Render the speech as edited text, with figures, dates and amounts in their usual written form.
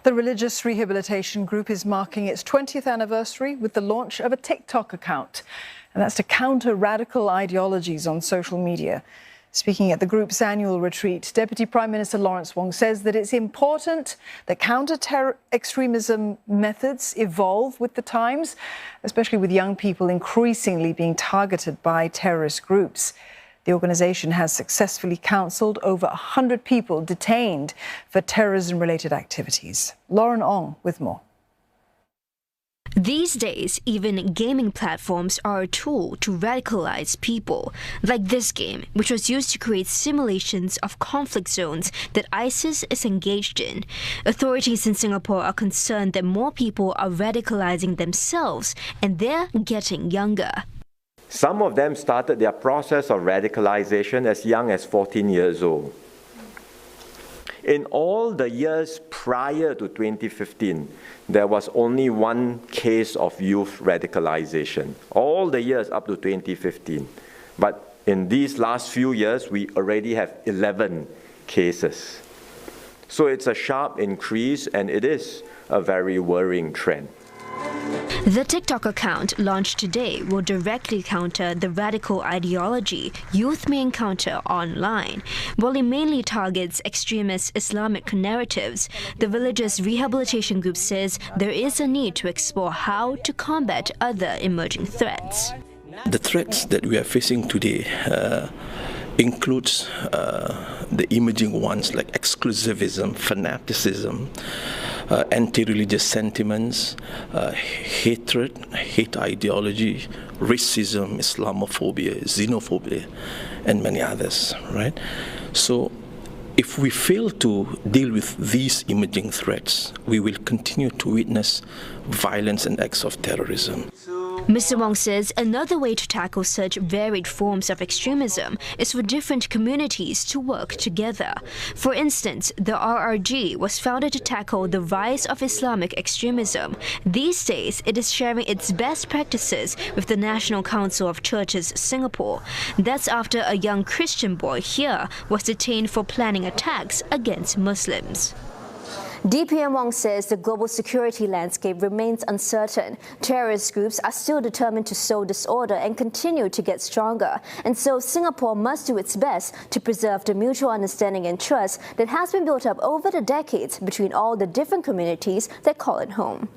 The Religious Rehabilitation Group is marking its 20th anniversary with the launch of a TikTok account, and that's to counter radical ideologies on social media. Speaking at the group's annual retreat, Deputy Prime Minister Lawrence Wong says that it's important that counter-extremism methods evolve with the times, especially with young people increasingly being targeted by terrorist groups. The organisation has successfully counselled over 100 people detained for terrorism-related activities. Lauren Ong with more. These days, even gaming platforms are a tool to radicalize people, like this game, which was used to create simulations of conflict zones that ISIS is engaged in. Authorities in Singapore are concerned that more people are radicalizing themselves, and they're getting younger. Some of them started their process of radicalization as young as 14 years old. In all the years prior to 2015, there was only one case of youth radicalization. All the years up to 2015. But in these last few years, we already have 11 cases. So it's a sharp increase, and it is a very worrying trend. The TikTok account launched today will directly counter the radical ideology youth may encounter online. While it mainly targets extremist Islamic narratives, the Religious Rehabilitation Group says there is a need to explore how to combat other emerging threats. The threats that we are facing today includes the emerging ones like exclusivism, fanaticism, anti-religious sentiments, hatred, hate ideology, racism, Islamophobia, xenophobia, and many others, right? So if we fail to deal with these emerging threats, we will continue to witness violence and acts of terrorism. Mr. Wong says another way to tackle such varied forms of extremism is for different communities to work together. For instance, the RRG was founded to tackle the rise of Islamic extremism. These days, it is sharing its best practices with the National Council of Churches Singapore. That's after a young Christian boy here was detained for planning attacks against Muslims. DPM Wong says the global security landscape remains uncertain. Terrorist groups are still determined to sow disorder and continue to get stronger. And so Singapore must do its best to preserve the mutual understanding and trust that has been built up over the decades between all the different communities that call it home.